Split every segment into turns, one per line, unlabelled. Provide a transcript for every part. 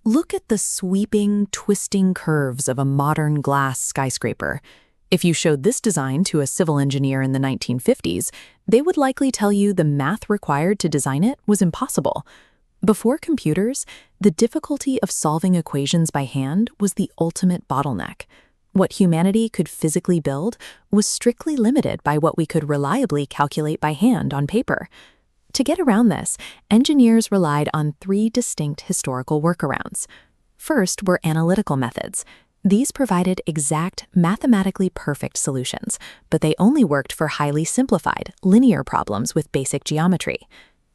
Look at the sweeping, twisting curves of a modern glass skyscraper. If you showed this design to a civil engineer in the 1950s, they would likely tell you the math required to design it was impossible. Before computers, the difficulty of solving equations by hand was the ultimate bottleneck. What humanity could physically build was strictly limited by what we could reliably calculate by hand on paper. To get around this, engineers relied on three distinct historical workarounds. First were analytical methods. These provided exact, mathematically perfect solutions, but they only worked for highly simplified, linear problems with basic geometry.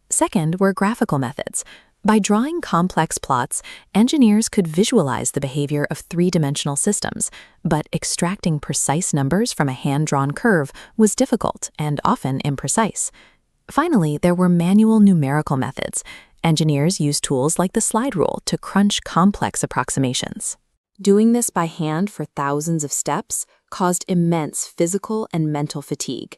Second were graphical methods. By drawing complex plots, engineers could visualize the behavior of three-dimensional systems, but extracting precise numbers from a hand-drawn curve was difficult and often imprecise. Finally, there were manual numerical methods. Engineers used tools like the slide rule to crunch complex approximations. Doing this by hand for thousands of steps caused immense physical and mental fatigue.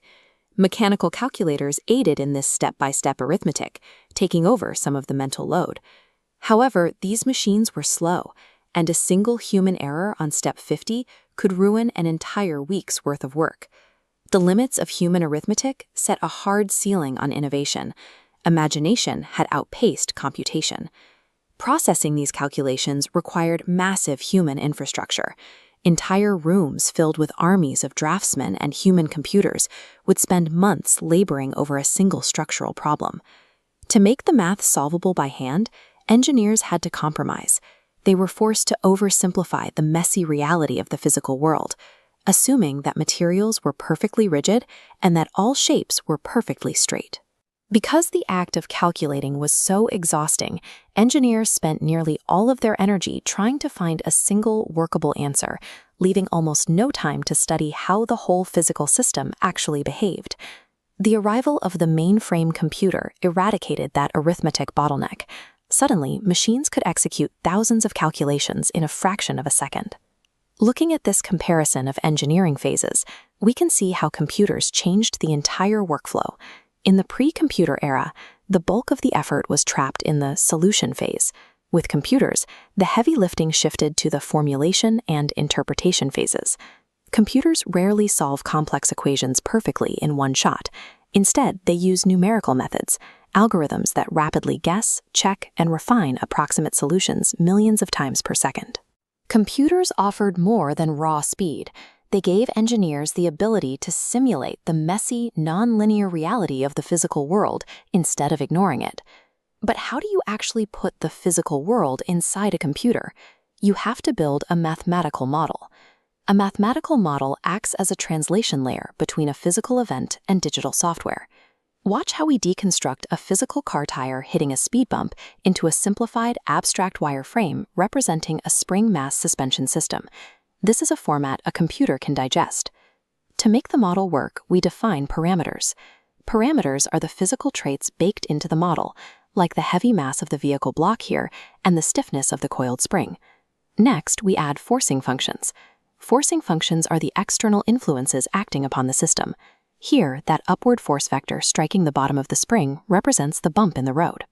Mechanical calculators aided in this step-by-step arithmetic, taking over some of the mental load. However, these machines were slow, and a single human error on step 50 could ruin an entire week's worth of work. The limits of human arithmetic set a hard ceiling on innovation. Imagination had outpaced computation. Processing these calculations required massive human infrastructure. Entire rooms filled with armies of draftsmen and human computers would spend months laboring over a single structural problem. To make the math solvable by hand, engineers had to compromise. They were forced to oversimplify the messy reality of the physical world, assuming that materials were perfectly rigid and that all shapes were perfectly straight. Because the act of calculating was so exhausting, engineers spent nearly all of their energy trying to find a single workable answer, leaving almost no time to study how the whole physical system actually behaved. The arrival of the mainframe computer eradicated that arithmetic bottleneck. Suddenly, machines could execute thousands of calculations in a fraction of a second. Looking at this comparison of engineering phases, we can see how computers changed the entire workflow. In the pre-computer era, the bulk of the effort was trapped in the solution phase. With computers, the heavy lifting shifted to the formulation and interpretation phases. Computers rarely solve complex equations perfectly in one shot. Instead, they use numerical methods, algorithms that rapidly guess, check, and refine approximate solutions millions of times per second. Computers offered more than raw speed. They gave engineers the ability to simulate the messy, non-linear reality of the physical world instead of ignoring it. But how do you actually put the physical world inside a computer? You have to build a mathematical model. A mathematical model acts as a translation layer between a physical event and digital software. Watch how we deconstruct a physical car tire hitting a speed bump into a simplified, abstract wire frame representing a spring mass suspension system. This is a format a computer can digest. To make the model work, we define parameters. Parameters are the physical traits baked into the model, like the heavy mass of the vehicle block here and the stiffness of the coiled spring. Next, we add forcing functions. Forcing functions are the external influences acting upon the system. Here, that upward force vector striking the bottom of the spring represents the bump in the road.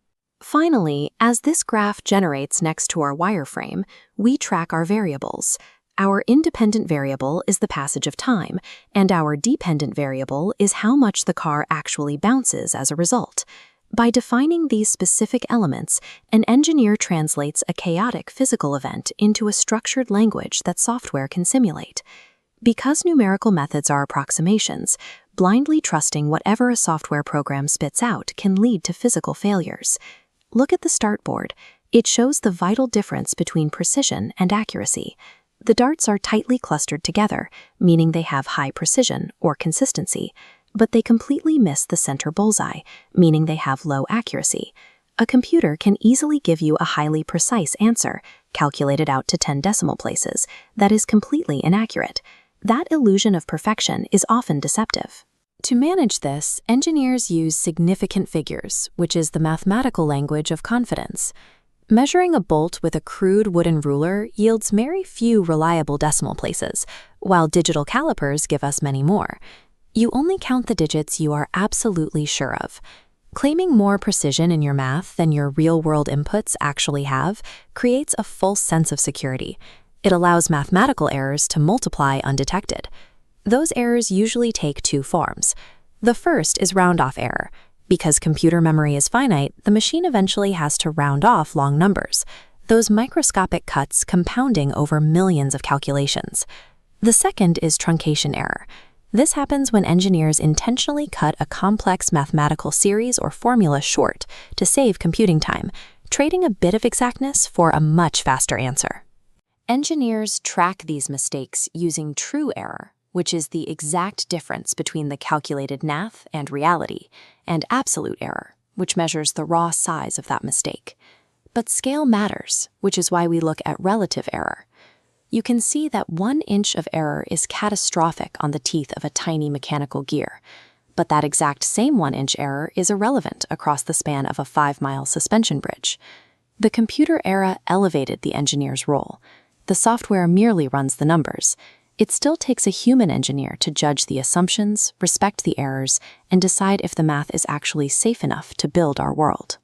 Finally, as this graph generates next to our wireframe, we track our variables. Our independent variable is the passage of time, and our dependent variable is how much the car actually bounces as a result. By defining these specific elements, an engineer translates a chaotic physical event into a structured language that software can simulate. Because numerical methods are approximations, blindly trusting whatever a software program spits out can lead to physical failures. Look at the start board. It shows the vital difference between precision and accuracy. The darts are tightly clustered together, meaning they have high precision or consistency, but they completely miss the center bullseye, meaning they have low accuracy. A computer can easily give you a highly precise answer, calculated out to 10 decimal places, that is completely inaccurate. That illusion of perfection is often deceptive. To manage this, engineers use significant figures, which is the mathematical language of confidence. Measuring a bolt with a crude wooden ruler yields very few reliable decimal places, while digital calipers give us many more. You only count the digits you are absolutely sure of. Claiming more precision in your math than your real-world inputs actually have creates a false sense of security. It allows mathematical errors to multiply undetected. Those errors usually take two forms. The first is round-off error. Because computer memory is finite, the machine eventually has to round off long numbers, those microscopic cuts compounding over millions of calculations. The second is truncation error. This happens when engineers intentionally cut a complex mathematical series or formula short to save computing time, trading a bit of exactness for a much faster answer. Engineers track these mistakes using true error, which is the exact difference between the calculated math and reality, and absolute error, which measures the raw size of that mistake. But scale matters, which is why we look at relative error. You can see that 1 inch of error is catastrophic on the teeth of a tiny mechanical gear, but that exact same 1 inch error is irrelevant across the span of a 5-mile suspension bridge. The computer era elevated the engineer's role. The software merely runs the numbers. It still takes a human engineer to judge the assumptions, respect the errors, and decide if the math is actually safe enough to build our world.